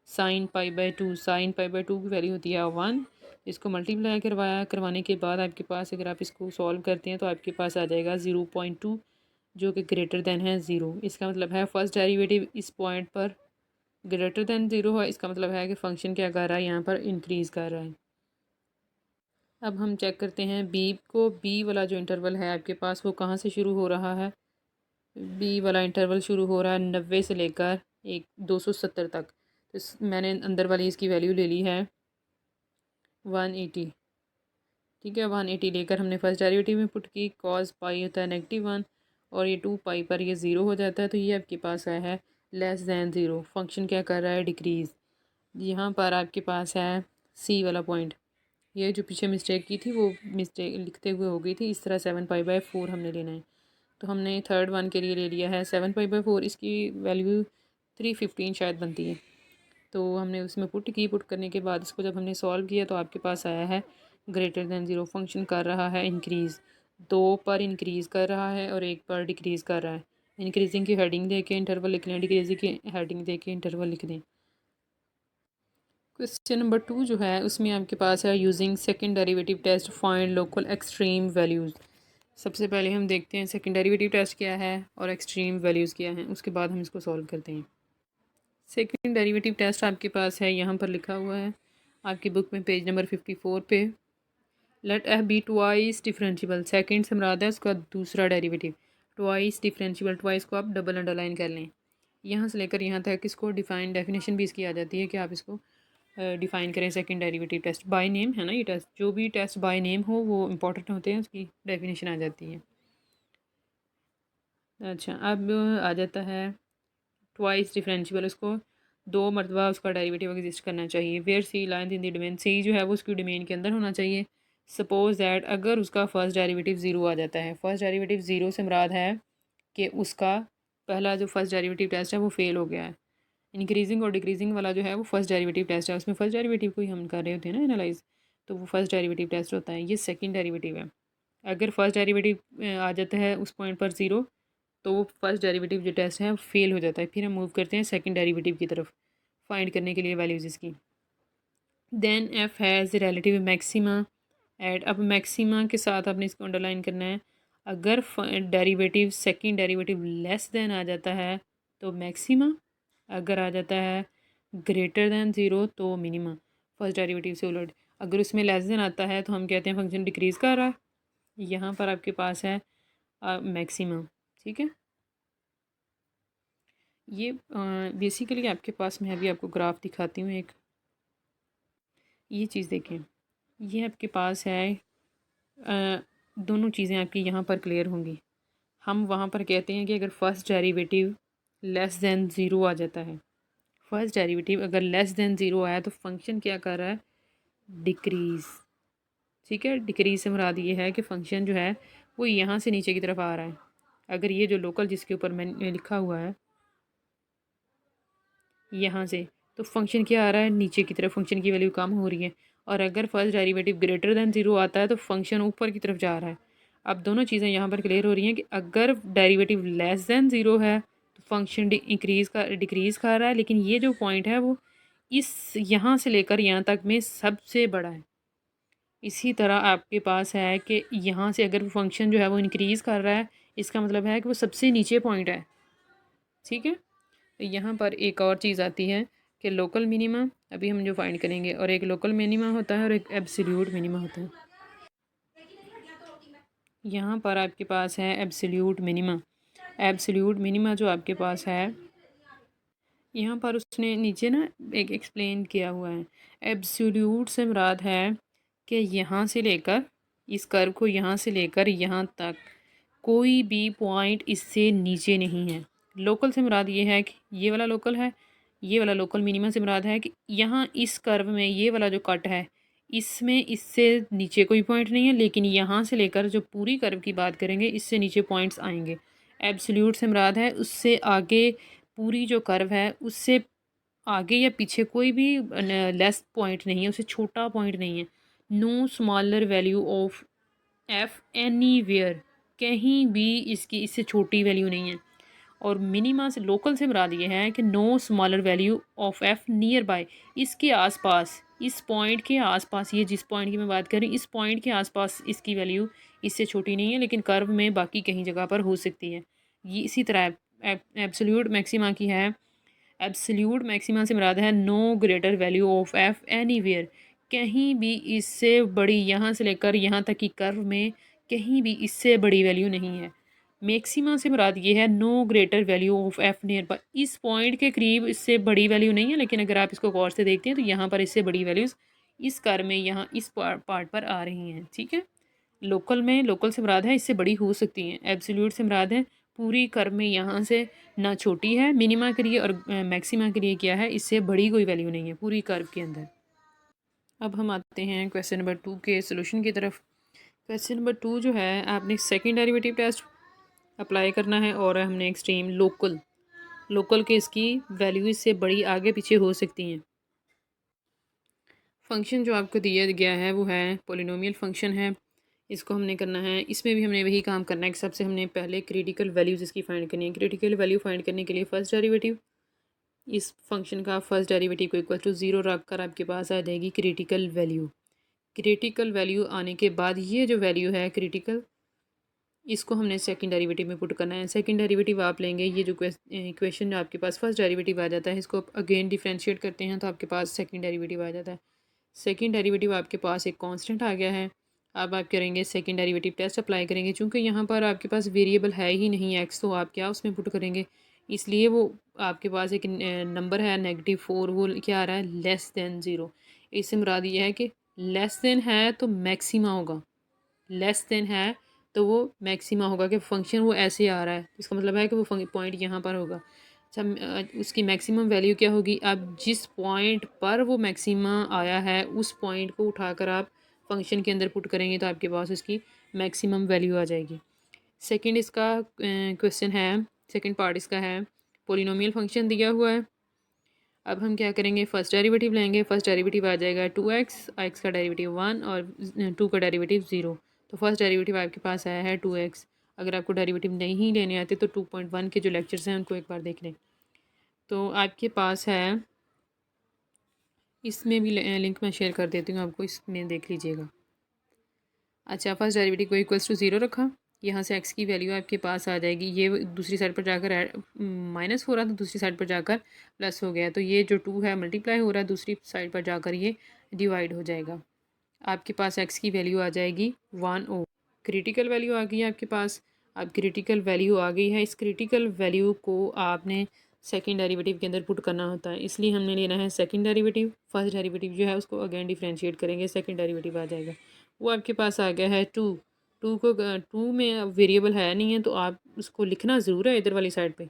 Sine pi by 2, sine pi by 2 की वैल्यू होती है 1। इसको मल्टीप्लाई करवाने के बाद आपके पास, अगर आप इसको सॉल्व करते हैं तो आपके पास आ जाएगा 0.2, जो कि ग्रेटर दैन है 0। इसका मतलब है फर्स्ट डेरिवेटिव इस पॉइंट पर ग्रेटर दैन 0 है। इसका मतलब है कि फ़ंक्शन क्या कर रहा है, यहाँ पर इंक्रीज़ कर रहा है। अब हम चेक करते हैं बी को। बी वाला जो इंटरवल है आपके पास वो कहाँ से शुरू हो रहा है। बी वाला इंटरवल शुरू हो रहा है 90 से लेकर 270 तक। तो मैंने अंदर वाली इसकी वैल्यू ले ली है 180। ठीक है, 180 लेकर हमने फर्स्ट डेरिवेटिव में पुट की। कॉस पाई होता है -1 और ये 2 पाई पर ये 0 हो जाता है, तो ये आपके पास आया है लेस दैन 0। फंक्शन क्या कर रहा है, डिक्रीज़। यहाँ पर आपके पास है सी वाला पॉइंट। ये जो पीछे मिस्टेक की थी वो मिस्टेक लिखते हुए हो गई थी। इस तरह 7 पाई/4 हमने लेना है। तो हमने थर्ड वन के लिए ले लिया है 7 पाई/4। इसकी वैल्यू 315 शायद बनती है। तो हमने उसमें पुट की। पुट करने के बाद इसको जब हमने सॉल्व किया तो आपके पास आया है ग्रेटर दैन 0। फंक्शन कर रहा है इंक्रीज़, 2 पर इंक्रीज़ कर रहा है और 1 पर डिक्रीज़ कर रहा है। इंक्रीजिंग की हेडिंग दे के इंटरवल लिख लें, डिक्रीजिंग की हेडिंग दे के इंटरवल लिख दें। क्वेश्चन नंबर 2 जो है उसमें आपके पास है using second derivative test find local extreme values. सबसे पहले हम देखते हैं सेकंड डेरिवेटिव टेस्ट क्या है और एक्सट्रीम वैल्यूज़ क्या हैं, उसके बाद हम इसको सॉल्व करते हैं। सेकंड डेरिवेटिव टेस्ट आपके पास है, यहाँ पर लिखा हुआ है आपकी बुक में पेज नंबर 54 पे। Let f be twice differentiable. Second से मुराद है उसका दूसरा डेरिवेटिव। ट्वाइस डिफरेंशियबल, ट्वाइस को आप डबल अंडरलाइन कर लें। यहाँ से लेकर यहाँ तक इसको डिफाइन डेफिनेशन भी इसकी आ जाती है कि आप इसको डिफ़ाइन करें। Second derivative test by name है ना, ये टेस्ट जो भी टेस्ट बाय नेम हो वो इंपॉर्टेंट होते हैं, उसकी डेफिनेशन आ जाती है। अच्छा, अब आ जाता है ट्वाइस डिफरेंशियबल। उसको 2 मरतबा उसका डेरिवेटिव एग्जिस्ट करना चाहिए। Where C line in the domain, C जो है वो उसकी डोमेन के अंदर होना चाहिए। सपोज दैट अगर उसका फर्स्ट डेरिवेटिव 0 आ जाता है। फर्स्ट डेरिवेटिव 0 से मुराद है कि उसका पहला जो फर्स्ट डेरिवेटिव टेस्ट है वो फेल हो गया है। इंक्रीजिंग और डिक्रीजिंग वाला जो है वो फर्स्ट डेरिवेटिव टेस्ट है, उसमें फर्स्ट डेरिवेटिव को ही हम कर रहे होते हैं ना एनालाइज, तो वो फर्स्ट डेरिवेटिव टेस्ट होता है। ये सेकंड डेरिवेटिव है। अगर फर्स्ट डेरिवेटिव आ जाता है उस पॉइंट पर 0, तो वो फर्स्ट डेरिवेटिव जो टेस्ट है वो फेल हो जाता है। फिर हम मूव करते हैं सेकंड डेरिवेटिव की तरफ फाइंड करने के लिए वैल्यूज़ इसकी। Then F has relative maxima at. अब मैक्सिमा के साथ आपने इसको अंडरलाइन करना है। अगर derivative second derivative less than आ जाता है तो मैक्सिमा, अगर आ जाता है ग्रेटर दैन 0 तो मिनिमा, फर्स्ट डेरिवेटिव से उलट। अगर उसमें लेस देन आता है तो हम कहते हैं फंक्शन डिक्रीज़ कर रहा है। यहाँ पर आपके पास है मैक्सिमा। ठीक है, ये बेसिकली आपके पास, मैं अभी आपको ग्राफ दिखाती हूँ एक। ये चीज़ देखें, ये आपके पास है दोनों चीज़ें आपकी यहाँ पर क्लियर होंगी। हम वहाँ पर कहते हैं कि अगर फर्स्ट डेरिवेटिव लेस देन 0 आ जाता है, फर्स्ट डेरिवेटिव अगर लेस देन 0 आया तो फंक्शन क्या कर रहा है, डिक्रीज़। ठीक है, डिक्रीज़ से मुराद ये है कि फंक्शन जो है वो यहाँ से नीचे की तरफ आ रहा है। अगर ये जो लोकल जिसके ऊपर मैंने लिखा हुआ है यहाँ से, तो फंक्शन क्या आ रहा है, नीचे की तरफ, फंक्शन की वैल्यू कम हो रही है। और अगर फर्स्ट डेरिवेटिव ग्रेटर दैन 0 आता है तो फंक्शन ऊपर की तरफ जा रहा है। अब दोनों चीज़ें यहाँ पर क्लियर हो रही हैं कि अगर डेरिवेटिव लेस दैन 0 है तो फंक्शन डिक्रीज़ कर रहा है, लेकिन ये जो पॉइंट है वो इस यहाँ से लेकर यहाँ तक में सबसे बड़ा है। इसी तरह आपके पास है कि यहाँ से अगर फंक्शन जो है वो इंक्रीज़ कर रहा है, इसका मतलब है कि वो सबसे नीचे पॉइंट है। ठीक है, यहाँ पर एक और चीज़ आती है कि लोकल मिनिमा, अभी हम जो फाइंड करेंगे, और एक लोकल मिनिमा होता है और एक एब्सोल्यूट मिनिमा होता है। यहाँ पर आपके पास है एब्सोल्यूट मिनिमा। एब्सोल्यूट मिनिमा जो आपके पास है, यहाँ पर उसने नीचे ना एक एक्सप्लेन किया हुआ है। एब्सोल्यूट से मुराद है कि यहाँ से लेकर, इस कर्व को यहाँ से लेकर यहाँ तक कोई भी पॉइंट इससे नीचे नहीं है। लोकल से मुराद ये है कि ये वाला लोकल है। ये वाला लोकल मिनिमा से मुराद है कि यहाँ इस कर्व में ये वाला जो कट है इसमें इससे नीचे कोई पॉइंट नहीं है, लेकिन यहाँ से लेकर जो पूरी कर्व की बात करेंगे इससे नीचे पॉइंट्स आएंगे। एब्सोल्यूट से मुराद है उससे आगे पूरी जो कर्व है उससे आगे या पीछे कोई भी लेस पॉइंट नहीं है, उससे छोटा पॉइंट नहीं है। No smaller value of f anywhere, कहीं भी इसकी इससे छोटी वैल्यू नहीं है। और मिनिमा से लोकल से मुराद ये है कि no smaller value of f nearby, इसके आसपास, इस पॉइंट के आसपास, ये जिस पॉइंट की मैं बात कर रही हूँ इस पॉइंट के आसपास इसकी वैल्यू इससे छोटी नहीं है, लेकिन कर्व में बाकी कहीं जगह पर हो सकती है। ये इसी तरह एब्सोल्यूट मैक्सिमा की है। एब्सोल्यूट मैक्सिमा से मुराद है no greater value of f anywhere, कहीं भी इससे बड़ी, यहाँ से लेकर यहाँ तक की कर्व में कहीं भी इससे बड़ी वैल्यू नहीं है। मैक्सिमा से मुराद ये है no greater value of f nearby, इस पॉइंट के करीब इससे बड़ी वैल्यू नहीं है, लेकिन अगर आप इसको गौर से देखते हैं तो यहाँ पर इससे बड़ी वैल्यूज़ इस कर्व में यहाँ इस पार्ट पर आ रही हैं। ठीक है, लोकल में, लोकल से मुराद है इससे बड़ी हो सकती हैं। एब्सोल्यूट से मुराद है पूरी कर्व में यहाँ से ना छोटी है मिनिमा के लिए, और मैक्सिमा के लिए क्या है, इससे बड़ी कोई वैल्यू नहीं है पूरी कर्व के अंदर। अब हम आते हैं क्वेश्चन नंबर 2 के सोल्यूशन की तरफ। क्वेश्चन नंबर 2 जो है, आपने सेकंड डेरिवेटिव टेस्ट अप्लाई करना है और हमने एक्सट्रीम लोकल, लोकल के इसकी वैल्यू इससे बड़ी आगे पीछे हो सकती हैं। फंक्शन जो आपको दिया गया है वो है पोलिनोमियल फंक्शन है, इसको हमने करना है, इसमें भी हमने वही काम करना है कि सबसे हमने पहले क्रिटिकल वैल्यूज़ इसकी फाइंड करनी है। क्रिटिकल वैल्यू फाइंड करने के लिए फ़र्स्ट डेरिवेटिव, इस फंक्शन का फर्स्ट डेरिवेटिव को इक्वल टू 0 रख कर आपके पास आ जाएगी क्रिटिकल वैल्यू। क्रिटिकल वैल्यू आने के बाद ये जो वैल्यू है क्रिटिकल, इसको हमने सेकंड डेरिवेटिव में पुट करना है। सेकंड डेरिवेटिव आप लेंगे, ये जो इक्वेशन जो आपके पास फर्स्ट डेरिवेटिव आ जाता है इसको आप अगेन डिफ्रेंशिएट करते हैं तो आपके पास सेकंड डेरिवेटिव आ जाता है। सेकंड डेरिवेटिव आपके पास एक कांस्टेंट आ गया है। अब आप करेंगे सेकंड डेरिवेटिव टेस्ट अप्लाई करेंगे, चूँकि यहाँ पर आपके पास वेरिएबल है ही नहीं एक्स, तो आप क्या उसमें पुट करेंगे, इसलिए वो आपके पास एक नंबर है -4, वो क्या आ रहा है, लेस दैन 0। इससे मुराद ये है कि लेस दैन है तो मैक्सिमा होगा, लेस दैन है तो वो मैक्सिमा होगा, कि फंक्शन वो ऐसे आ रहा है, इसका मतलब है कि वो पॉइंट यहाँ पर होगा। अच्छा, उसकी मैक्सिमम वैल्यू क्या होगी, अब जिस पॉइंट पर वो मैक्सिमा आया है उस पॉइंट को उठाकर आप फंक्शन के अंदर पुट करेंगे तो आपके पास उसकी मैक्सिमम वैल्यू आ जाएगी। सेकंड इसका क्वेश्चन है, सेकंड पार्ट इसका है, पोलिनोमियल फंक्शन दिया हुआ है। अब हम क्या करेंगे, फर्स्ट डेरिवेटिव लेंगे, फर्स्ट डेरिवेटिव आ जाएगा 2x, एक्स का डेरिवेटिव 1 और 2 का डेरिवेटिव 0। तो फर्स्ट डेरिवेटिव आपके पास आया है 2x। अगर आपको डेरिवेटिव नहीं लेने आते तो 2.1 के जो लेक्चर्स हैं उनको एक बार देख लें। तो आपके पास है, इसमें भी लिंक मैं शेयर कर देती हूँ आपको, इसमें देख लीजिएगा। अच्छा, फर्स्ट डेरिवेटिव को इक्वल्स टू 0 रखा, यहाँ से x की वैल्यू आपके पास आ जाएगी, ये दूसरी साइड पर जाकर माइनस हो रहा था, दूसरी साइड पर जाकर प्लस हो गया, तो ये जो 2 है मल्टीप्लाई हो रहा है, दूसरी साइड पर जाकर ये डिवाइड हो जाएगा। आपके पास x की वैल्यू आ जाएगी 1 ओ। क्रिटिकल वैल्यू आ गई है आपके पास। अब क्रिटिकल वैल्यू आ गई है, इस क्रिटिकल वैल्यू को आपने सेकेंड डेरिवेटिव के अंदर पुट करना होता है, इसलिए हमने लेना है सेकेंड डेरिवेटिव। फर्स्ट डेरिवेटिव जो है उसको अगेन डिफ्रेंशिएट करेंगे, सेकेंड डेरिवेटिव आ जाएगा, वो आपके पास आ गया है 2। 2 को 2 में वेरिएबल है नहीं है तो आप उसको लिखना ज़रूर है इधर वाली साइड पे,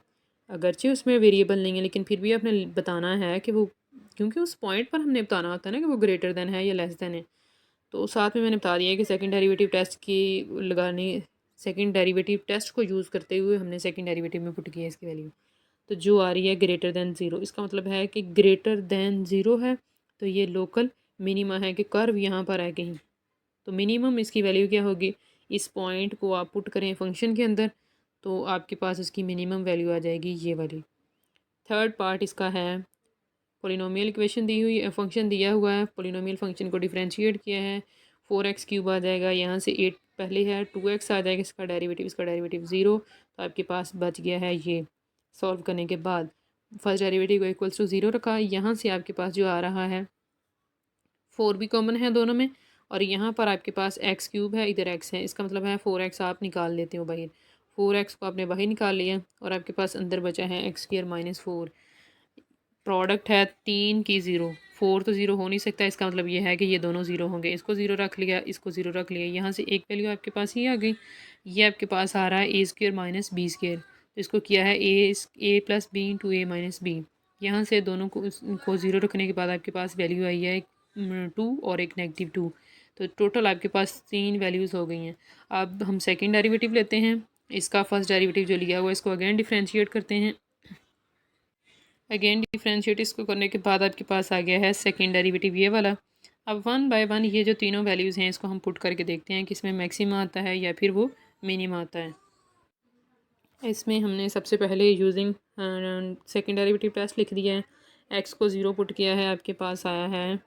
अगरचे उसमें वेरिएबल नहीं है लेकिन फिर भी आपने बताना है कि वो, क्योंकि उस पॉइंट पर हमने बताना होता है ना कि वो ग्रेटर देन है या लेस देन है। तो साथ में मैंने बता दिया कि सेकंड डेरिवेटिव टेस्ट की लगाने, सेकंड डेरिवेटिव टेस्ट को यूज़ करते हुए हमने सेकंड डेरिवेटिव में पुट किया इसकी वैल्यू, तो जो आ रही है ग्रेटर दैन 0, इसका मतलब है कि ग्रेटर दैन 0 है तो ये लोकल मिनिमा है कि कर्व यहाँ पर है कहीं, तो मिनिमम इसकी वैल्यू क्या होगी, इस पॉइंट को आप पुट करें फंक्शन के अंदर तो आपके पास इसकी मिनिमम वैल्यू आ जाएगी ये वाली। थर्ड पार्ट इसका है, पोलिनोमियल इक्वेशन दी हुई, फंक्शन दिया हुआ है, पोलिनोमियल फंक्शन को डिफरेंशिएट किया है, 4x³ आ जाएगा, यहाँ से 8 पहले है, 2x आ जाएगा, इसका डेरिवेटिव 0, तो आपके पास बच गया है ये। सॉल्व करने के बाद फर्स्ट डेरिवेटिव को इक्वल्स टू 0 रखा, यहाँ से आपके पास जो आ रहा है 4 भी कॉमन है दोनों में, और यहाँ पर आपके पास x³ है, इधर x है, इसका मतलब है 4x आप निकाल लेते हो बाहर, 4x को आपने बाहर निकाल लिया और आपके पास अंदर बचा है x² - 4। प्रोडक्ट है 3 की 0, 4 तो 0 हो नहीं सकता, इसका मतलब ये है कि ये दोनों 0 होंगे, इसको 0 रख लिया, इसको 0 रख लिया, यहाँ से एक वैल्यू आपके पास ही आ गई, ये आपके पास आ रहा है a² - b², तो इसको किया है a + b × a - b, यहाँ से दोनों को 0 रखने के बाद आपके पास वैल्यू आई है 2 और एक -2, तो टोटल आपके पास 3 वैल्यूज़ हो गई हैं। अब हम सेकेंड डेरिवेटिव लेते हैं, इसका फर्स्ट डेरिवेटिव जो लिया हुआ है इसको अगेन डिफ्रेंशिएट करते हैं, अगेन डिफ्रेंशिएट इसको करने के बाद आपके पास आ गया है सेकेंड डेरिवेटिव ये वाला, अब वन बाय वन ये जो तीनों वैल्यूज़ हैं इसको हम पुट करके देखते हैं कि इसमें मैक्सिमा आता है या फिर वो मिनिमा आता है। इसमें हमने सबसे पहले यूजिंग सेकेंड डेरिवेटिव टेस्ट लिख दिया है। एक्स को 0 पुट किया है, आपके पास आया है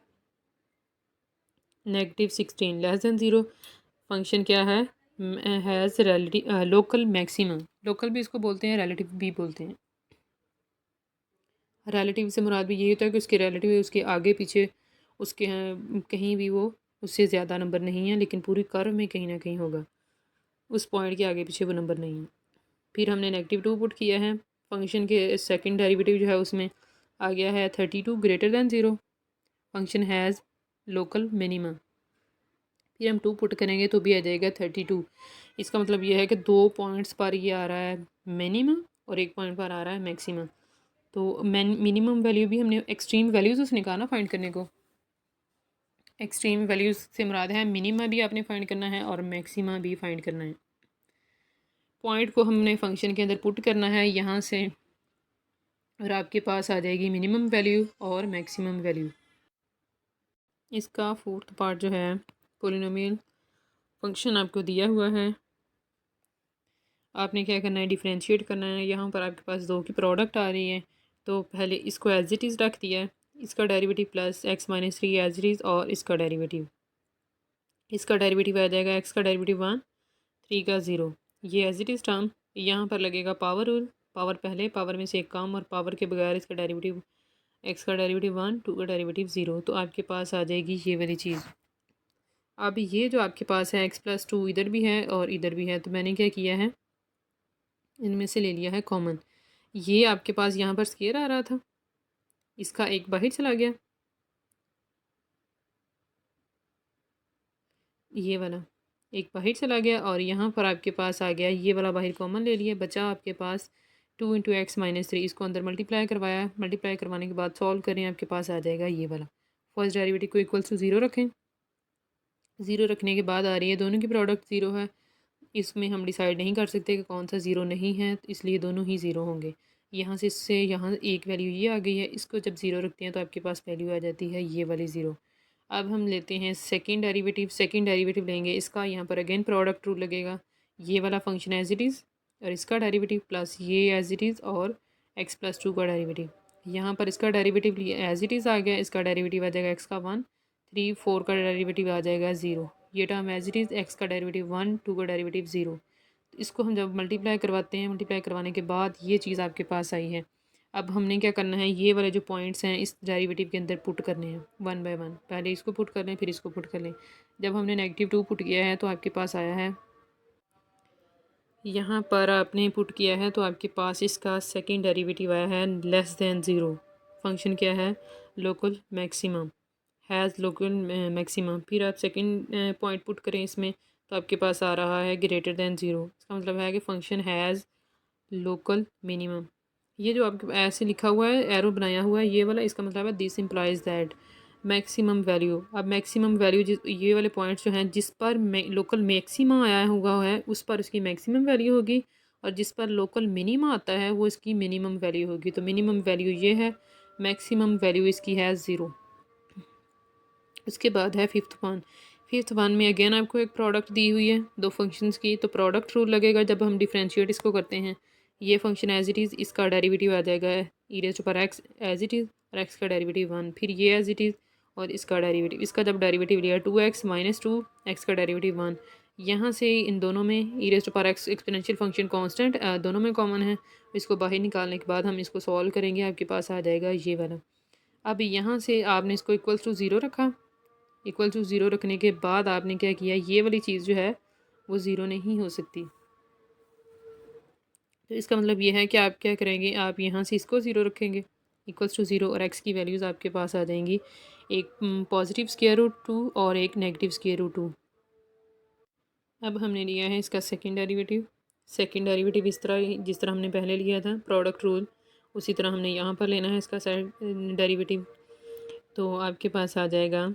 -16 लेस देन 0। फंक्शन क्या है, has relative local maximum, local भी इसको बोलते हैं, रिलेटिव भी बोलते हैं। रिलेटिव से मुराद भी यही होता है कि उसके रिलेटिव उसके आगे पीछे उसके कहीं भी वो उससे ज़्यादा नंबर नहीं है, लेकिन पूरी कर्व में कहीं ना कहीं होगा, उस पॉइंट के आगे पीछे वो नंबर नहीं है। फिर हमने -2 पुट किया है। फंक्शन के सेकंड डेरिवेटिव जो है उसमें आ गया है 32 greater than 0। Function has local minima. फिर हम 2 पुट करेंगे तो भी आ जाएगा 32। इसका मतलब ये है कि 2 पॉइंट्स पर ये आ रहा है मिनिमा और 1 पॉइंट पर आ रहा है मैक्सिमा। तो मिनिमम वैल्यू भी हमने एक्सट्रीम वैल्यूज़ उसने कहा ना फाइंड करने को। एक्सट्रीम वैल्यूज़ से मुराद है मिनिमा भी आपने फाइंड करना है और मैक्सिमा भी फाइंड करना है। पॉइंट को हमने फंक्शन के अंदर पुट करना है यहाँ से, और आपके पास आ जाएगी मिनिमम वैल्यू और मैक्सिमम वैल्यू। इसका फोर्थ पार्ट जो है पोलिनोमियल फंक्शन आपको दिया हुआ है। आपने क्या करना है, डिफ्रेंशिएट करना है। यहाँ पर आपके पास दो की प्रोडक्ट आ रही है, तो पहले इसको एज इट इज़ रख दिया है। इसका derivative plus x-3 as it is, और इसका डेरिवेटिव आ जाएगा एक्स का डेरिवेटिव 1, 3 का 0। ये एज इट इज़ टर्म। यहाँ पर लगेगा पावर रूल, पावर पहले, पावर में से एक कम, और पावर के बगैर इसका डेरिवेटिव, एक्स का डेरिवेटिव 1, 2 का डेरिवेटिव 0। तो आपके पास आ जाएगी ये वाली चीज़। अब ये जो आपके पास है x+2 इधर भी है और इधर भी है, तो मैंने क्या किया है, इनमें से ले लिया है कॉमन। ये आपके पास यहाँ पर स्केयर आ रहा था, इसका एक बाहर चला गया, ये वाला एक बाहर चला गया, और यहाँ पर आपके पास आ गया ये वाला बाहर कॉमन ले लिया, बचा आपके पास 2 × x-3। इसको अंदर मल्टीप्लाई करवाया, मल्टीप्लाई करवाने के बाद सॉल्व करें, आपके पास आ जाएगा ये वाला। फर्स्ट डेरिवेटिव को इक्वल्स टू 0 रखें। 0 रखने के बाद आ रही है दोनों की प्रोडक्ट 0 है। इसमें हम डिसाइड नहीं कर सकते कि कौन सा 0 नहीं है, तो इसलिए दोनों ही 0 होंगे। यहाँ से इससे यहाँ एक वैल्यू ये आ गई है, इसको जब 0 रखते हैं तो आपके पास वैल्यू आ जाती है ये वाली 0। अब हम लेते हैं सेकंड डेरिवेटिव। सेकंड डेरिवेटिव लेंगे, इसका यहाँ पर अगेन प्रोडक्ट रूल लगेगा। ये वाला फंक्शन एज इट इज़ और इसका डेरिवेटिव प्लस ये एज इट इज़ और x+2 का डेरिवेटिव। यहाँ पर इसका डेरिवेटिव एज इट इज़ आ गया, इसका डेरिवेटिव आ जाएगा x का 1, 3, 4 का डेरिवेटिव आ जाएगा 0। ये term as it is, x का डेरिवेटिव 1, 2 का डेरिवेटिव 0। इसको हम जब मल्टीप्लाई करवाते हैं, मल्टीप्लाई करवाने के बाद ये चीज़ आपके पास आई है। अब हमने क्या करना है, ये वाले जो पॉइंट्स हैं इस डेरिवेटिव के अंदर पुट करने हैं वन बाय वन। पहले इसको पुट कर लें, फिर इसको पुट कर लें। जब हमने -2 पुट किया है तो आपके पास आया है, यहाँ पर आपने पुट किया है तो आपके पास इसका सेकंड डेरिवेटिव आया है लेस देन 0। फंक्शन क्या है, local maximum, has local maximum. फिर आप सेकंड पॉइंट पुट करें इसमें, तो आपके पास आ रहा है ग्रेटर दैन 0। इसका मतलब है कि फंक्शन हैज़ लोकल मिनिमम। ये जो आपके ऐसे लिखा हुआ है, एरो बनाया हुआ है ये वाला, इसका मतलब है this implies that maximum value. अब मैक्सिमम वैल्यू जिस ये वाले पॉइंट्स जो हैं जिस पर लोकल मैक्सिमा आया हुआ है उस पर उसकी मैक्सिमम वैल्यू होगी, और जिस पर लोकल मिनिमा आता है वो इसकी मिनिमम वैल्यू होगी। तो मिनिमम वैल्यू ये है, मैक्सिमम वैल्यू इसकी है 0। उसके बाद है फिफ्थ वन। फिफ्थ वन में अगेन आपको एक प्रोडक्ट दी हुई है दो फंक्शंस की, तो प्रोडक्ट रूल लगेगा जब हम डिफ्रेंशिएट इसको करते हैं। ये फंक्शन एज इट इज़, इसका डेरिवेटिव आ जाएगा e⁻x एज इट इज़, और x का डेरिवेटिव 1। फिर ये एज इट इज़ और इसका डेरिवेटिव, इसका जब डेरिवेटिव लिया 2x - 2, x का डेरिवेटिव 1। यहाँ से इन दोनों में e⁻x एक्सपोनेंशियल फंक्शन कांस्टेंट दोनों में कॉमन है। इसको बाहर निकालने के बाद हम इसको सॉल्व करेंगे, आपके पास आ जाएगा ये वाला। अब यहाँ से आपने इसको इक्वल्स टू 0 रखा। इक्वल टू 0 रखने के बाद आपने क्या किया, ये वाली चीज़ जो है वो 0 नहीं हो सकती। तो इसका मतलब ये है कि आप क्या करेंगे, आप यहाँ से इसको 0 रखेंगे, इक्वल्स टू 0, और x की वैल्यूज़ आपके पास आ जाएंगी, एक पॉजिटिव स्क्वायर रूट 2 और एक नेगेटिव स्क्वायर रूट 2। अब हमने लिया है इसका सेकंड डेरिवेटिव। सेकंड डेरिवेटिव इस तरह जिस तरह हमने पहले लिया था प्रोडक्ट रूल, उसी तरह हमने यहाँ पर लेना है इसका डेरिवेटिव। तो आपके पास आ जाएगा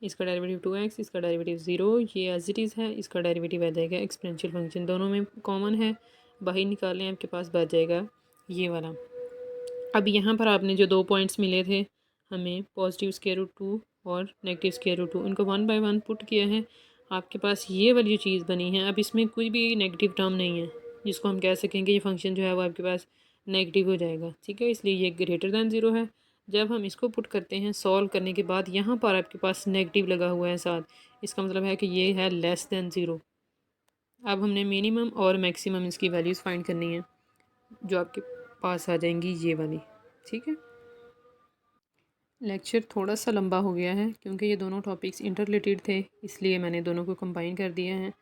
इसका डेरिवेटिव 2x, इसका डेरिवेटिव 0, ये एज इट इज़ है, इसका डेरिवेटिव आ जाएगा एक्सपोनेंशियल फंक्शन, दोनों में कॉमन है, बाहर निकालें, आपके पास बच जाएगा ये वाला। अब यहाँ पर आपने जो दो पॉइंट्स मिले थे हमें, पॉजिटिव स्क्वायर रूट 2 और नेगेटिव स्क्वायर रूट 2, इनको 1 बाय 1 पुट किया है, आपके पास ये वाली जो चीज़ बनी है। अब इसमें कोई भी नेगेटिव टर्म नहीं है जिसको हम कह सकेंगे ये फंक्शन जो है वो आपके पास नेगेटिव हो जाएगा, ठीक है, इसलिए ये ग्रेटर दैन ज़ीरो है। जब हम इसको पुट करते हैं सॉल्व करने के बाद, यहाँ पर आपके पास नेगेटिव लगा हुआ है साथ, इसका मतलब है कि ये है लेस दैन ज़ीरो। अब हमने मिनिमम और मैक्सिमम इसकी वैल्यूज़ फाइंड करनी है जो आपके पास आ जाएंगी ये वाली, ठीक है। लेक्चर थोड़ा सा लंबा हो गया है क्योंकि ये दोनों टॉपिक्स इंटर रिलेटेड थे, इसलिए मैंने दोनों को कंबाइन कर दिया है।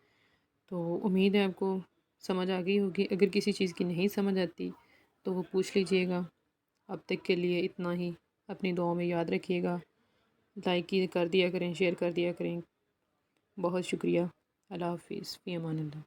तो उम्मीद है आपको समझ आ गई होगी। अगर किसी चीज़ की नहीं समझ आती तो वो पूछ लीजिएगा। अब तक के लिए इतना ही, अपनी दुआओं में याद रखिएगा। लाइक कर दिया करें, शेयर कर दिया करें। बहुत शुक्रिया। अल्लाह हाफिज़, फ़ी अमान अल्लाह।